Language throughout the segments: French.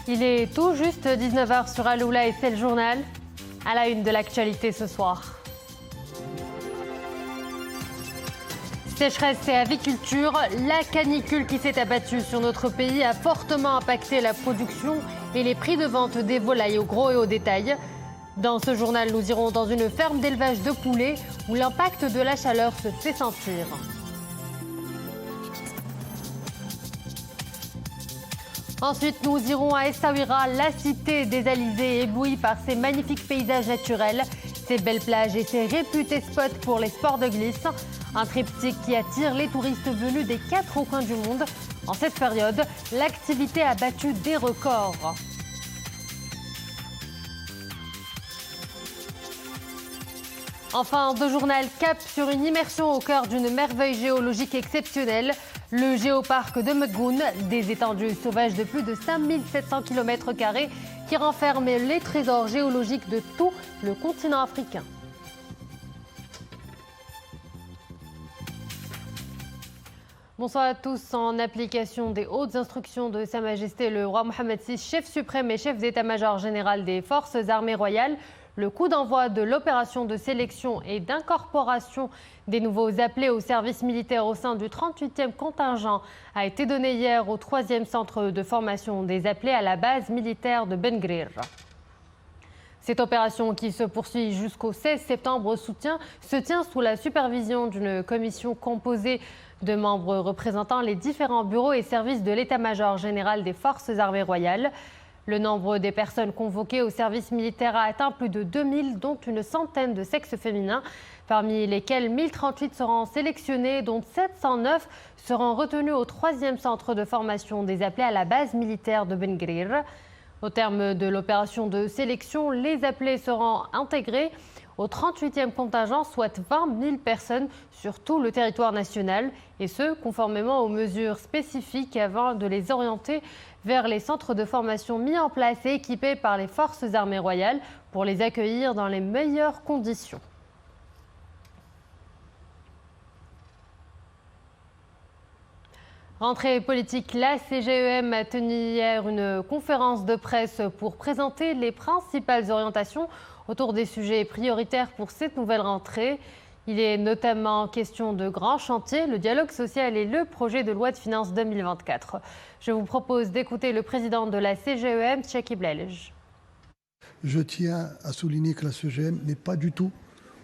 Il est tout juste 19h sur Aloula et c'est le journal. À la une de l'actualité ce soir. Sécheresse et aviculture, la canicule qui s'est abattue sur notre pays a fortement impacté la production et les prix de vente des volailles au gros et au détail. Dans ce journal, nous irons dans une ferme d'élevage de poulets où l'impact de la chaleur se fait sentir. Ensuite, nous irons à Essaouira, la cité des Alizés, éblouie par ses magnifiques paysages naturels, ses belles plages et ses réputés spots pour les sports de glisse. Un triptyque qui attire les touristes venus des 4 coins du monde. En cette période, l'activité a battu des records. Enfin, de journal, cap sur une immersion au cœur d'une merveille géologique exceptionnelle. Le géoparc de Megoun, des étendues sauvages de plus de 5700 km² qui renferment les trésors géologiques de tout le continent africain. Bonsoir à tous. En application des hautes instructions de Sa Majesté le roi Mohammed VI, chef suprême et chef d'état-major général des forces armées royales, le coup d'envoi de l'opération de sélection et d'incorporation des nouveaux appelés au service militaire au sein du 38e contingent a été donné hier au 3e centre de formation des appelés à la base militaire de Ben Grir. Cette opération qui se poursuit jusqu'au 16 septembre se tient sous la supervision d'une commission composée de membres représentant les différents bureaux et services de l'état-major général des forces armées royales. Le nombre des personnes convoquées au service militaire a atteint plus de 2000, dont une centaine de sexes féminins, parmi lesquels 1038 seront sélectionnés, dont 709 seront retenus au 3e centre de formation des appelés à la base militaire de Ben Grir. Au terme de l'opération de sélection, les appelés seront intégrés au 38e contingent, soit 20 000 personnes sur tout le territoire national, et ce, conformément aux mesures spécifiques avant de les orienter vers les centres de formation mis en place et équipés par les forces armées royales pour les accueillir dans les meilleures conditions. Rentrée politique, la CGEM a tenu hier une conférence de presse pour présenter les principales orientations autour des sujets prioritaires pour cette nouvelle rentrée. Il est notamment question de grands chantiers, le dialogue social et le projet de loi de finances 2024. Je vous propose d'écouter le président de la CGEM, Chekib Lelj. Je tiens à souligner que la CGEM n'est pas du tout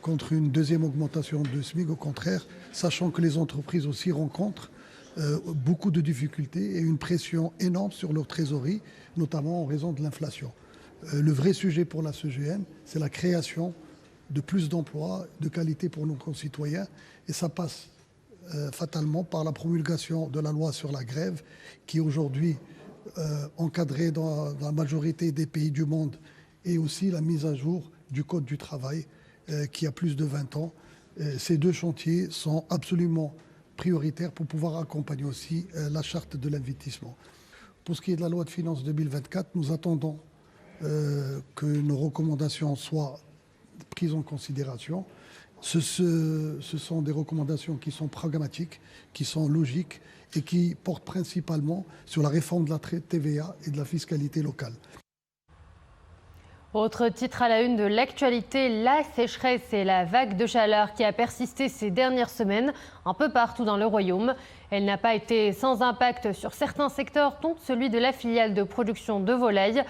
contre une deuxième augmentation de SMIC, au contraire, sachant que les entreprises aussi rencontrent beaucoup de difficultés et une pression énorme sur leur trésorerie, notamment en raison de l'inflation. Le vrai sujet pour la CGM, c'est la création de plus d'emplois de qualité pour nos concitoyens, et ça passe fatalement par la promulgation de la loi sur la grève, qui est aujourd'hui encadrée dans la majorité des pays du monde, et aussi la mise à jour du Code du travail, qui a plus de 20 ans. Ces deux chantiers sont absolument prioritaires pour pouvoir accompagner aussi la charte de l'investissement. Pour ce qui est de la loi de finances 2024, nous attendons que nos recommandations soient prises en considération. Ce sont des recommandations qui sont pragmatiques, qui sont logiques et qui portent principalement sur la réforme de la TVA et de la fiscalité locale. Autre titre à la une de l'actualité, la sécheresse et la vague de chaleur qui a persisté ces dernières semaines un peu partout dans le royaume. Elle n'a pas été sans impact sur certains secteurs, dont celui de la filiale de production de volailles.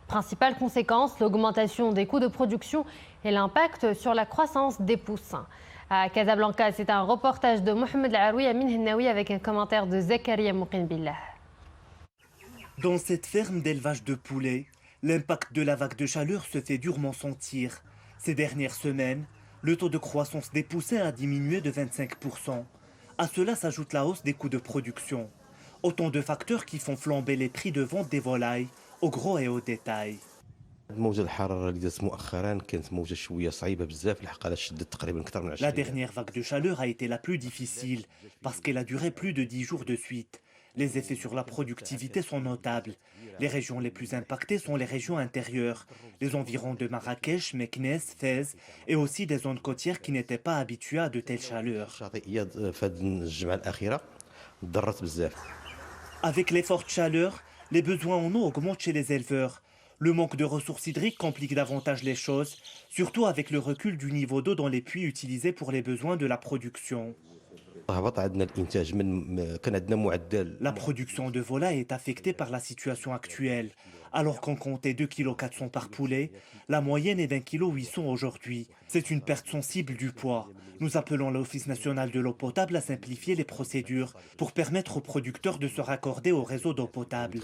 Principale conséquence, l'augmentation des coûts de production et l'impact sur la croissance des poussins. À Casablanca, c'est un reportage de Mohamed Aroui Amin Hennaoui avec un commentaire de Zakaria Mouqin Billah. Dans cette ferme d'élevage de poulets, l'impact de la vague de chaleur se fait durement sentir. Ces dernières semaines, le taux de croissance des poussins a diminué de 25%. À cela s'ajoute la hausse des coûts de production. Autant de facteurs qui font flamber les prix de vente des volailles, au gros et au détail. La dernière vague de chaleur a été la plus difficile parce qu'elle a duré plus de 10 jours de suite. Les effets sur la productivité sont notables. Les régions les plus impactées sont les régions intérieures, les environs de Marrakech, Meknès, Fès et aussi des zones côtières qui n'étaient pas habituées à de telles chaleurs. Avec les fortes chaleurs, les besoins en eau augmentent chez les éleveurs. Le manque de ressources hydriques complique davantage les choses, surtout avec le recul du niveau d'eau dans les puits utilisés pour les besoins de la production. La production de volaille est affectée par la situation actuelle. Alors qu'on comptait 2,4 kg par poulet, la moyenne est d'1,8 kg aujourd'hui. C'est une perte sensible du poids. Nous appelons l'Office national de l'eau potable à simplifier les procédures pour permettre aux producteurs de se raccorder au réseau d'eau potable.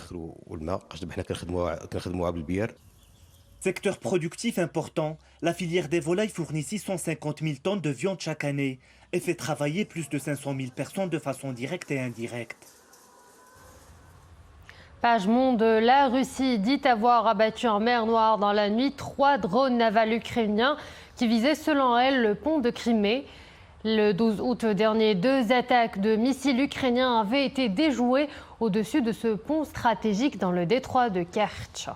Secteur productif important, la filière des volailles fournit 650 000 tonnes de viande chaque année et fait travailler plus de 500 000 personnes de façon directe et indirecte. Page Monde, la Russie dit avoir abattu en mer Noire dans la nuit 3 drones navals ukrainiens qui visaient selon elle le pont de Crimée. Le 12 août dernier, 2 attaques de missiles ukrainiens avaient été déjouées au-dessus de ce pont stratégique dans le détroit de Kertch.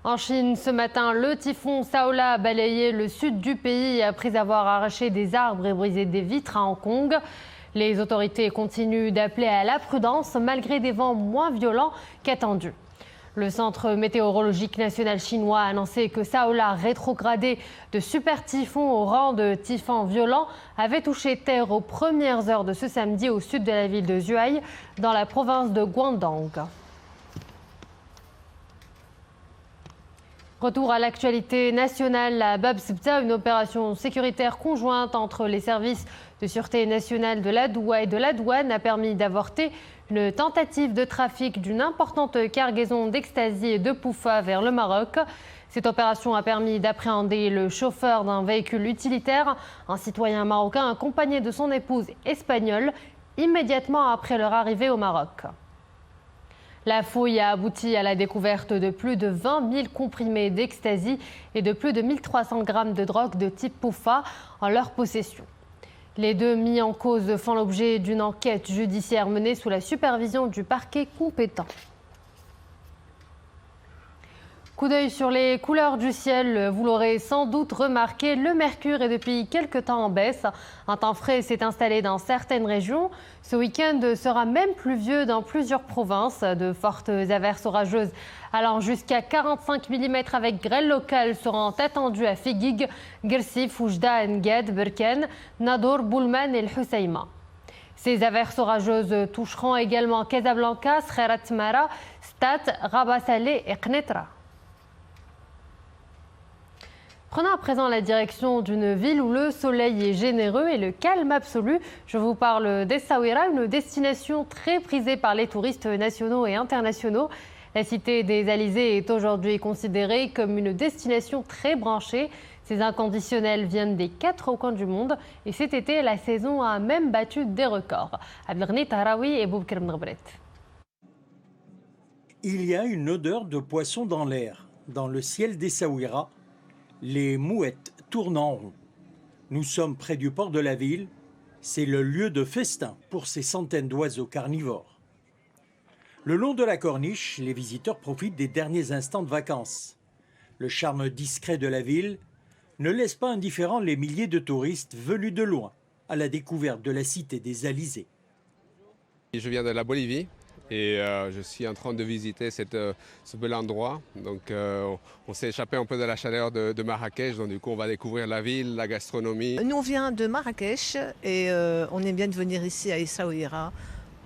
En Chine, ce matin, le typhon Saola a balayé le sud du pays après avoir arraché des arbres et brisé des vitres à Hong Kong. Les autorités continuent d'appeler à la prudence malgré des vents moins violents qu'attendus. Le Centre météorologique national chinois a annoncé que Saola, rétrogradé de super typhon au rang de typhon violent, avait touché terre aux premières heures de ce samedi au sud de la ville de Zhuhai, dans la province de Guangdong. Retour à l'actualité nationale, la Bab Sbta, une opération sécuritaire conjointe entre les services de sûreté nationale de la Doua et de la douane, a permis d'avorter une tentative de trafic d'une importante cargaison d'ecstasy et de poufa vers le Maroc. Cette opération a permis d'appréhender le chauffeur d'un véhicule utilitaire, un citoyen marocain accompagné de son épouse espagnole, immédiatement après leur arrivée au Maroc. La fouille a abouti à la découverte de plus de 20 000 comprimés d'ecstasy et de plus de 1300 grammes de drogue de type poufa en leur possession. Les deux mis en cause font l'objet d'une enquête judiciaire menée sous la supervision du parquet compétent. Coup d'œil sur les couleurs du ciel, vous l'aurez sans doute remarqué, le mercure est depuis quelques temps en baisse. Un temps frais s'est installé dans certaines régions. Ce week-end sera même pluvieux dans plusieurs provinces. De fortes averses orageuses allant jusqu'à 45 mm avec grêle locale seront attendues à Figuig, Gersif, Oujda, Ngad, Berken, Nador, Boulman et El Husseima. Ces averses orageuses toucheront également Casablanca, Khairat Mara, Stat, Rabat Salé et Knetra. Prenons à présent la direction d'une ville où le soleil est généreux et le calme absolu. Je vous parle d'Essaouira, une destination très prisée par les touristes nationaux et internationaux. La cité des Alizés est aujourd'hui considérée comme une destination très branchée. Ces inconditionnels viennent des 4 coins du monde et cet été, la saison a même battu des records. Abdelghani Tahraoui et Boubkir Mnebret. Il y a une odeur de poisson dans l'air. Dans le ciel d'Essaouira, les mouettes tournent en rond. Nous sommes près du port de la ville. C'est le lieu de festin pour ces centaines d'oiseaux carnivores. Le long de la corniche, les visiteurs profitent des derniers instants de vacances. Le charme discret de la ville ne laisse pas indifférents les milliers de touristes venus de loin à la découverte de la cité des Alizés. Je viens de la Bolivie. Et je suis en train de visiter ce bel endroit. Donc on s'est échappé un peu de la chaleur de Marrakech. Donc du coup on va découvrir la ville, la gastronomie. Nous on vient de Marrakech et on aime bien de venir ici à Essaouira,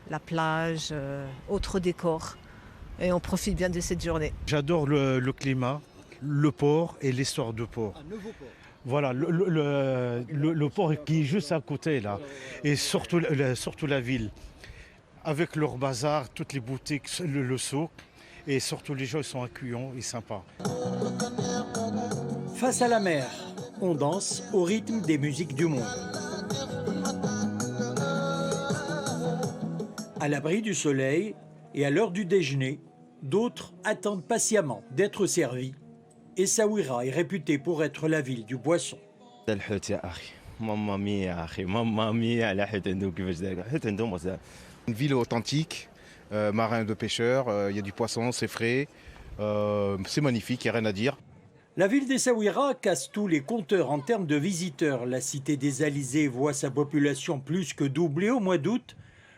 la plage, autre décor. Et on profite bien de cette journée. J'adore le climat, le port et l'histoire du port. Un nouveau port. Voilà, le port qui est juste à côté là. Et surtout la ville. Avec leur bazar, toutes les boutiques, le souk, et surtout les gens sont accueillants et sympas. Face à la mer, on danse au rythme des musiques du monde. À l'abri du soleil et à l'heure du déjeuner, d'autres attendent patiemment d'être servis. Essaouira est réputée pour être la ville du boisson. Une ville authentique, marin de pêcheurs, il y a du poisson, c'est frais, c'est magnifique, il n'y a rien à dire. La ville d'Essaouira casse tous les compteurs en termes de visiteurs. La cité des Alizés voit sa population plus que doubler au mois d'août.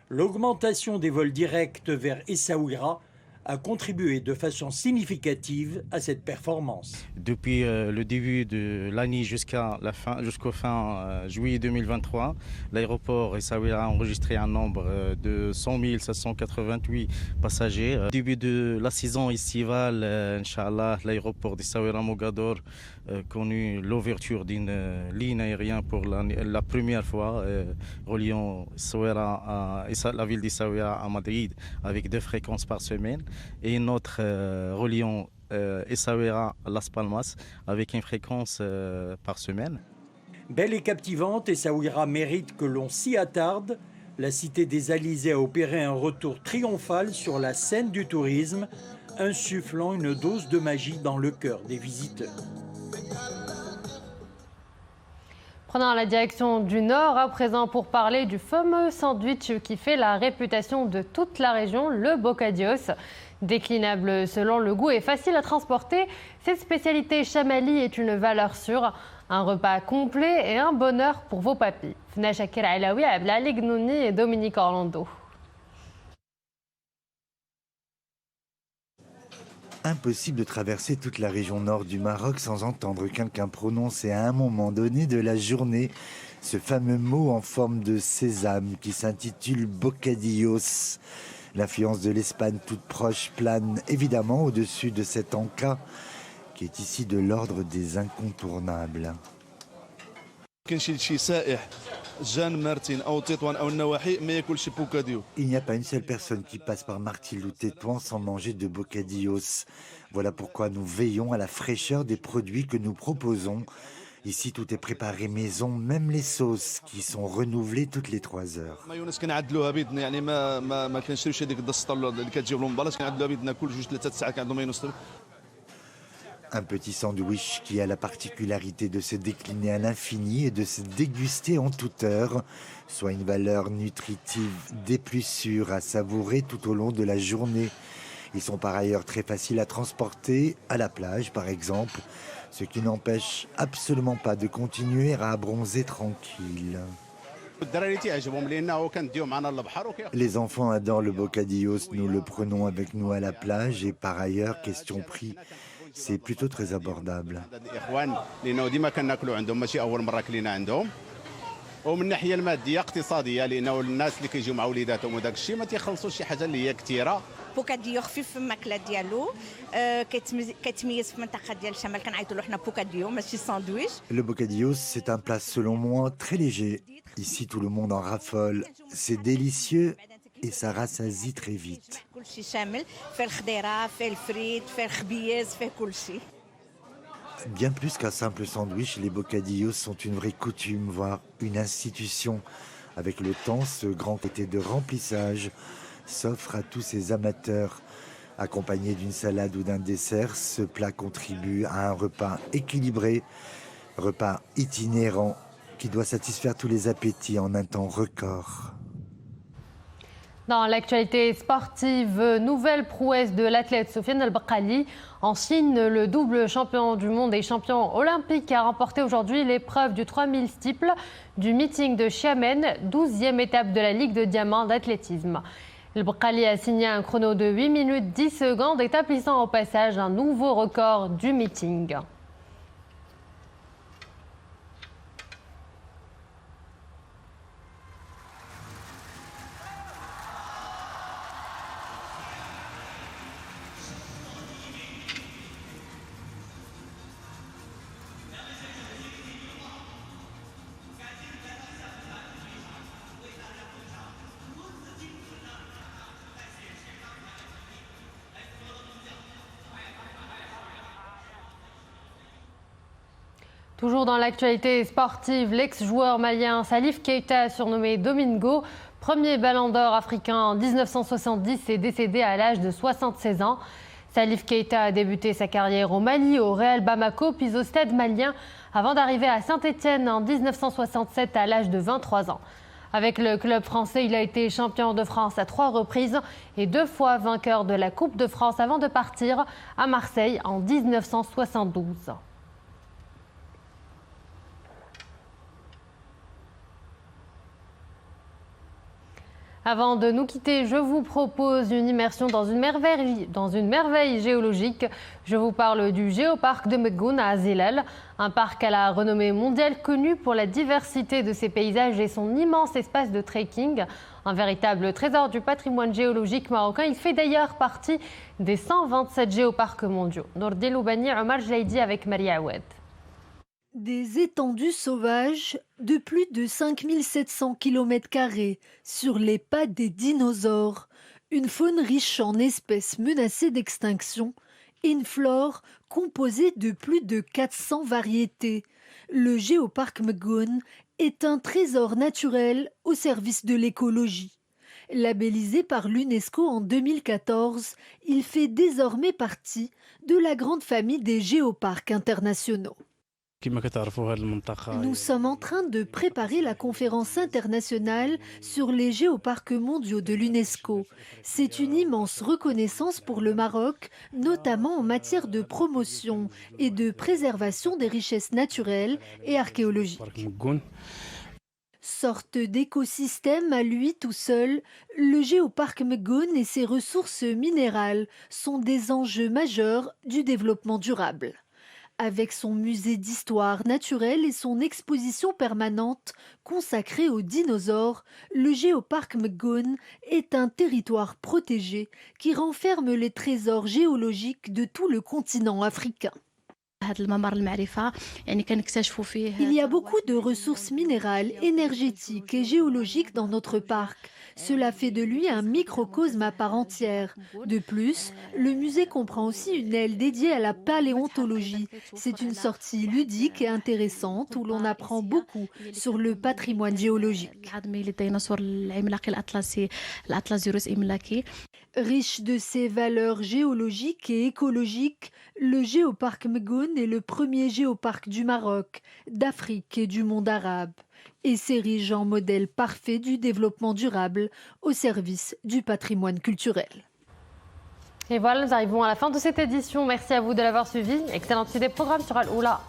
L'augmentation des vols directs vers Essaouira a contribué de façon significative à cette performance. Depuis le début de l'année jusqu'au fin juillet 2023, l'aéroport Essaouira a enregistré un nombre de 100 788 passagers. Au début de la saison estivale, Inch'Allah, l'aéroport d'Essaouira Mogador a connu l'ouverture d'une ligne aérienne pour la première fois, reliant Essaouira la ville d'Essaouira à Madrid avec 2 fréquences par semaine. Et une autre reliant Essaouira à Las Palmas avec une fréquence par semaine. Belle et captivante, Essaouira mérite que l'on s'y attarde. La cité des Alizés a opéré un retour triomphal sur la scène du tourisme, insufflant une dose de magie dans le cœur des visiteurs. Prenons la direction du Nord à présent pour parler du fameux sandwich qui fait la réputation de toute la région, le bocadillos. Déclinable selon le goût et facile à transporter, cette spécialité chamali est une valeur sûre. Un repas complet et un bonheur pour vos papilles. Fna Shakir Alaoui, Abdelali Gnouni et Dominique Orlando. Impossible de traverser toute la région nord du Maroc sans entendre quelqu'un prononcer à un moment donné de la journée ce fameux mot en forme de sésame qui s'intitule bocadillos. L'influence de l'Espagne toute proche plane évidemment au-dessus de cet encas qui est ici de l'ordre des incontournables. Il n'y a pas une seule personne qui passe par Martil ou Tétouan sans manger de bocadillos. Voilà pourquoi nous veillons à la fraîcheur des produits que nous proposons. Ici, tout est préparé maison, même les sauces qui sont renouvelées toutes les 3 heures. Un petit sandwich qui a la particularité de se décliner à l'infini et de se déguster en toute heure, soit une valeur nutritive des plus sûres à savourer tout au long de la journée. Ils sont par ailleurs très faciles à transporter, à la plage par exemple, ce qui n'empêche absolument pas de continuer à bronzer tranquille. Les enfants adorent le bocadillos, nous le prenons avec nous à la plage et par ailleurs, question prix, c'est plutôt très abordable. ومن الناحيه الماديه اقتصاديه لانه الناس اللي كيجيو مع وليداتهم وداك الشيء ما تيخلصوش شي حاجه اللي هي كثيره. بوكاديو خفيف في الماكله ديالو كيتميز في المنطقه ديال الشمال كنعيطوا له حنا بوكاديو ماشي ساندويش. Le bocadillos, c'est un plat selon moi très léger. Ici tout le monde en raffole. C'est délicieux et ça rassasie très vite. كلشي شامل فيه الخضيره فيه الفريت فيه الخبيز فيه كلشي. Bien plus qu'un simple sandwich, les bocadillos sont une vraie coutume, voire une institution. Avec le temps, ce grand été de remplissage s'offre à tous ces amateurs. Accompagné d'une salade ou d'un dessert, ce plat contribue à un repas équilibré, repas itinérant qui doit satisfaire tous les appétits en un temps record. Dans l'actualité sportive, nouvelle prouesse de l'athlète Sofiane El Bakkali. En Chine, le double champion du monde et champion olympique a remporté aujourd'hui l'épreuve du 3000 steeple du meeting de Xiamen, 12e étape de la Ligue de diamants d'athlétisme. El Bakkali a signé un chrono de 8 minutes 10 secondes, établissant au passage un nouveau record du meeting. Toujours dans l'actualité sportive, l'ex-joueur malien Salif Keita, surnommé Domingo, premier ballon d'or africain en 1970, est décédé à l'âge de 76 ans. Salif Keita a débuté sa carrière au Mali, au Real Bamako, puis au Stade malien, avant d'arriver à Saint-Étienne en 1967 à l'âge de 23 ans. Avec le club français, il a été champion de France à 3 reprises et 2 fois vainqueur de la Coupe de France avant de partir à Marseille en 1972. Avant de nous quitter, je vous propose une immersion dans une merveille géologique. Je vous parle du géoparc de Megoun à Zilal, un parc à la renommée mondiale connu pour la diversité de ses paysages et son immense espace de trekking. Un véritable trésor du patrimoine géologique marocain. Il fait d'ailleurs partie des 127 géoparcs mondiaux. Nourdil Loubani, Omar Jlaïdi avec Maria Oued. Des étendues sauvages de plus de 5700 km² sur les pas des dinosaures, une faune riche en espèces menacées d'extinction et une flore composée de plus de 400 variétés. Le géoparc Megoun est un trésor naturel au service de l'écologie. Labellisé par l'UNESCO en 2014, il fait désormais partie de la grande famille des géoparcs internationaux. Nous sommes en train de préparer la conférence internationale sur les géoparcs mondiaux de l'UNESCO. C'est une immense reconnaissance pour le Maroc, notamment en matière de promotion et de préservation des richesses naturelles et archéologiques. Sorte d'écosystème à lui tout seul, le géoparc Megoun et ses ressources minérales sont des enjeux majeurs du développement durable. Avec son musée d'histoire naturelle et son exposition permanente consacrée aux dinosaures, le géoparc Megoun est un territoire protégé qui renferme les trésors géologiques de tout le continent africain. Il y a beaucoup de ressources minérales, énergétiques et géologiques dans notre parc. Cela fait de lui un microcosme à part entière. De plus, le musée comprend aussi une aile dédiée à la paléontologie. C'est une sortie ludique et intéressante où l'on apprend beaucoup sur le patrimoine géologique. Riche de ses valeurs géologiques et écologiques, le géoparc Megoun est le premier géoparc du Maroc, d'Afrique et du monde arabe et s'érige en modèle parfait du développement durable au service du patrimoine culturel. Et voilà, nous arrivons à la fin de cette édition. Merci à vous de l'avoir suivi. Excellente suite des programmes sur Al Oula.